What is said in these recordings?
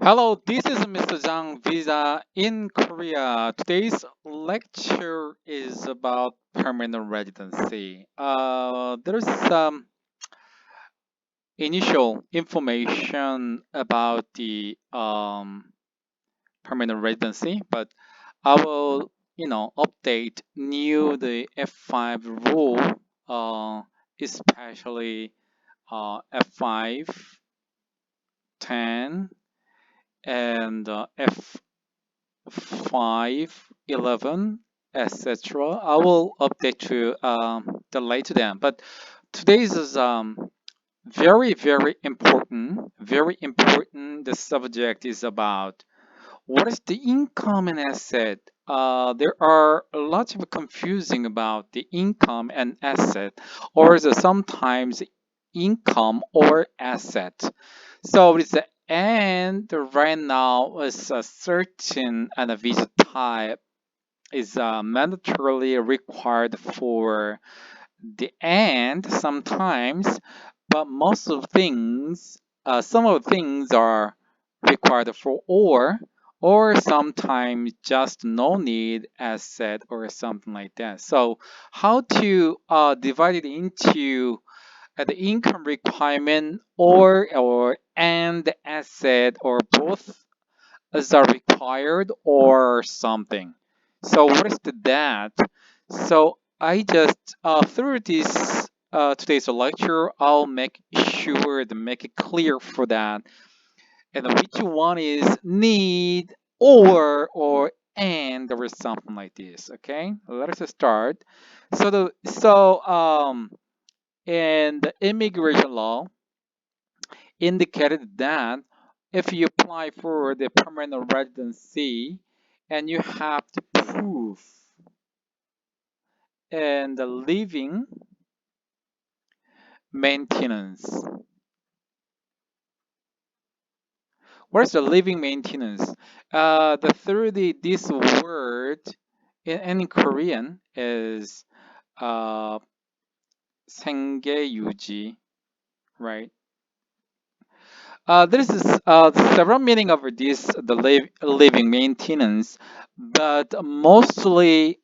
Hello, this is Mr. Zhang Visa in Korea. Today's lecture is about permanent residency. There's some initial information about the permanent residency, but I will, update new the F5 rule, especially F5, 10, and F5, 11, etc. I will update you the later then. But today's is very important. Very important. The subject is about what is the income and asset. There are lots of confusing about the income and asset, or is it sometimes income or asset. So it's the and right now is a certain and a visa type is mandatorily required for the and sometimes, but most of things, some of the things are required for or sometimes just no need asset or something like that. So how to divide it into the income requirement or and the asset or both is are required or something. So what is the that? So I just through this today's lecture, I'll make sure to make it clear for that, and which one is need or and or something like this. Okay, let us start. So in the immigration law indicated that if you apply for the permanent residency and you have to prove and the living maintenance. What is the living maintenance? This word in Korean is uh, 생계유지, right? There is several meaning of this the living maintenance, but mostly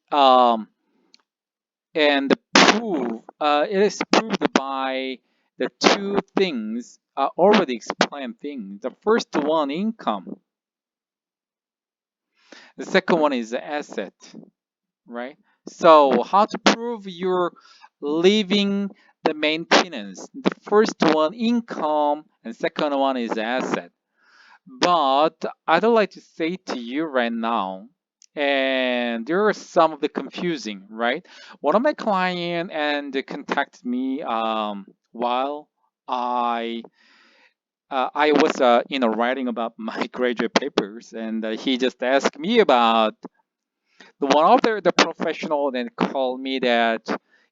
and prove it is proved by the two things already explained things. The first one, income. The second one is the asset, right? So how to prove you're living the maintenance? The first one, income, and second one is asset. But I'd like to say to you right now, and there are some of the confusing, right? One of my client and they contacted me while I I was writing about my graduate papers, and he just asked me about the one of the professional then called me that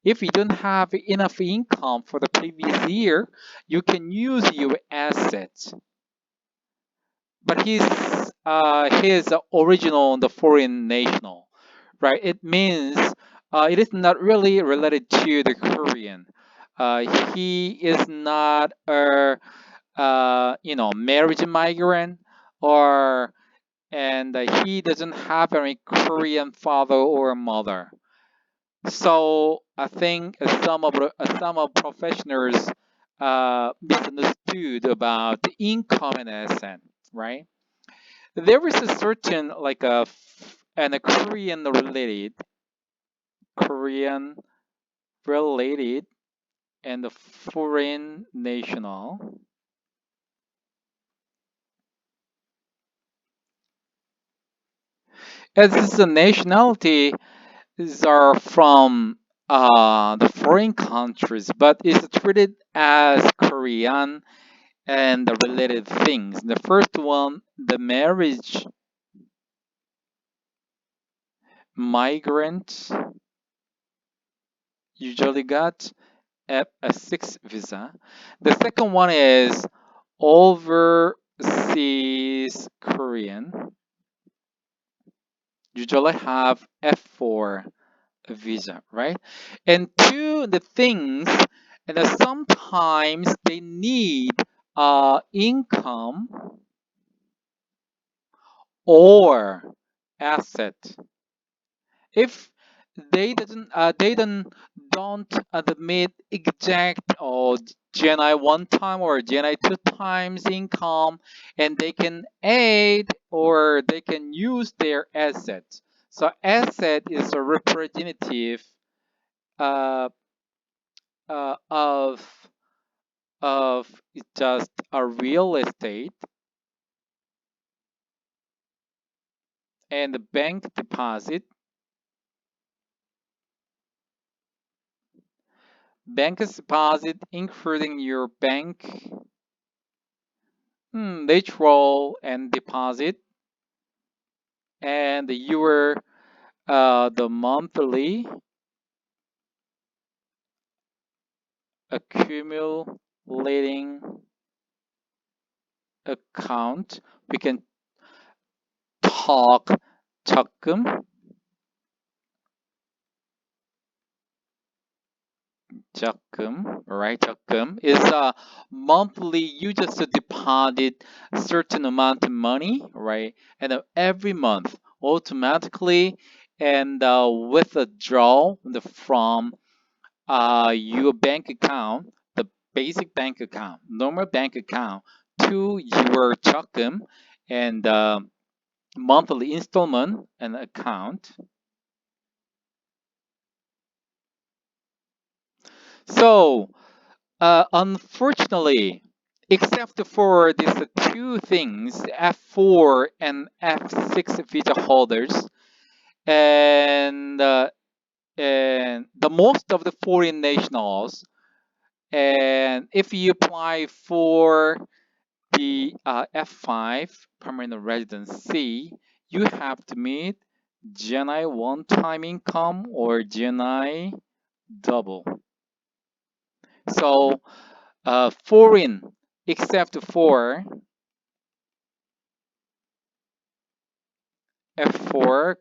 if you don't have enough income for the previous year, you can use your assets, but he's original the foreign national, right? It means it is not really related to the Korean. He is not a marriage migrant or and he doesn't have any Korean father or mother. So I think some of professionals misunderstood about the income and asset, right? There is a certain like and a Korean related and a foreign national. As this is a nationality is are from the foreign countries, but is treated as Korean and the related things. The first one, the marriage migrant usually got a 6 visa. The second one is overseas Korean, usually have F4 visa, right? And two, the things, and sometimes they need income or asset. If they don't admit exact or GNI one time or GNI two times income, and they can add or they can use their assets. So asset is a representative uh, of just a real estate and the bank deposit. Bank deposit including your bank withdrawal and deposit, and your the monthly accumulating account. We can talk 적금, 적금, right? 적금 is monthly. You just deposit certain amount of money, right? And every month automatically and withdraw from your bank account, the basic bank account, normal bank account, to your 적금 and monthly installment and account. So, unfortunately, except for these two things, F4 and F6 visa holders, and the most of the foreign nationals, and if you apply for the F5 permanent residency, you have to meet GNI one-time income or GNI double. So foreign, except for F4,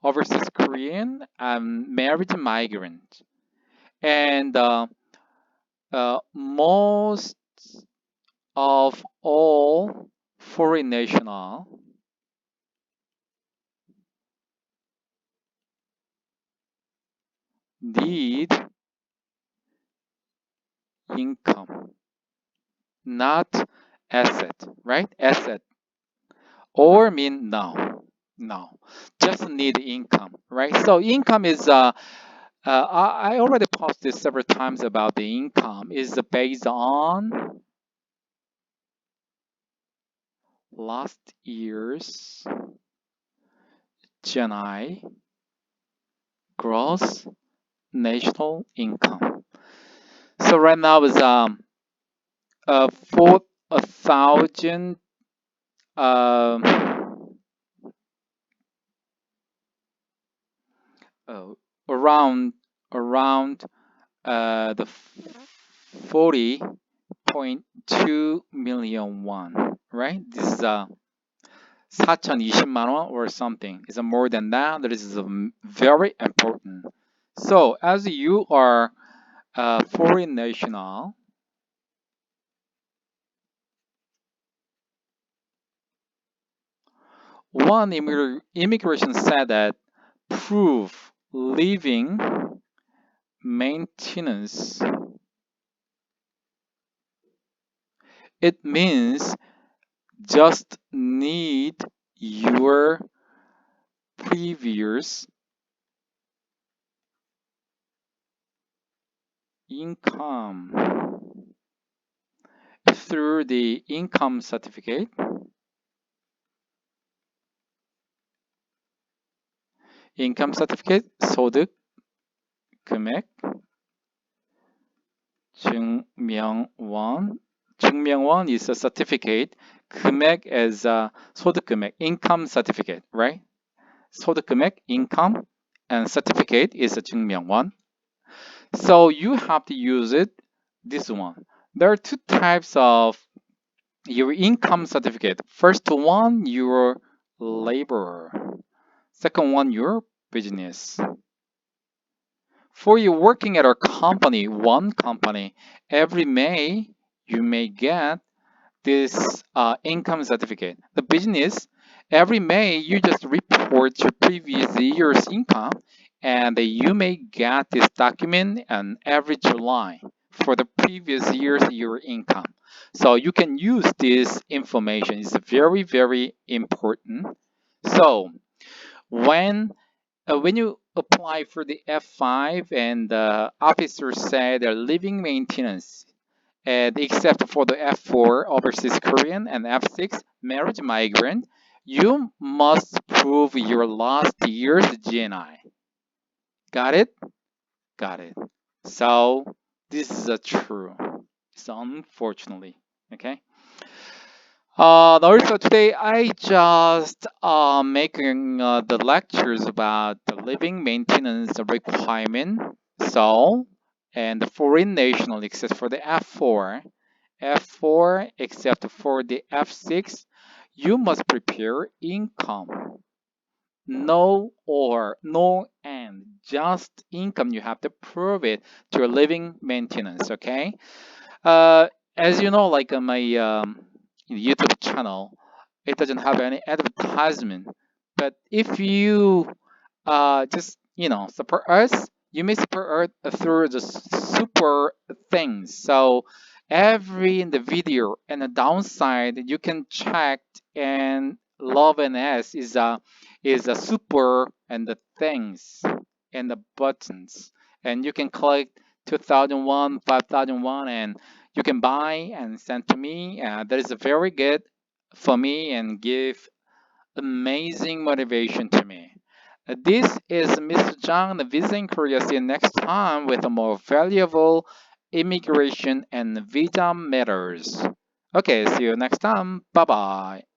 overseas Korean, married migrant, and most of all foreign national need income, not asset, right? Asset or mean no, just need income, right? So income is I already posted several times about the income is based on last year's GNI gross national income. So right now is for 1,000 oh, around the 40.2 million won, right? This is 4,020만 won or something. It's more than that. This is very important. So as you are a foreign national, one immigration said that proof living maintenance. It means just need your previous income through the income certificate, 소득 금액, 증명원. 증명원 is a certificate. 금액 is 소득 금액, income certificate, right? 소득 금액, income, and certificate is a 증명원. So you have to use it, this one. There are two types of your income certificate. First one, your laborer. Second one, your business. For you working at a company, one company, every May you may get this income certificate. The business, Every May, you just report your previous year's income, and you may get this document and every July for the previous year's your income. So you can use this information. It's very, very important. So when you apply for the F5 and the officer said they're living maintenance, and except for the F4 overseas Korean and F6 marriage migrant, you must prove your last year's GNI. Got it? Got it. So this is a true. It's unfortunately. Okay. Also today I just making the lectures about the living maintenance requirement. So and the foreign national except for the F4 except for the F6, you must prepare income. No and just income. You have to prove it to your living maintenance. Okay. Uh, as you know, like on my YouTube channel, it doesn't have any advertisement. But if you just support us, you may support us through the super things. So every in the video and the downside you can check, and love and s is a super and the things and the buttons, and you can click 2001 5001 and you can buy and send to me. That is very good for me and give amazing motivation to me. This is Mr. Zhang, the Visa in Korea. See you next time with a more valuable immigration and visa matters. Okay, see you next time. Bye bye.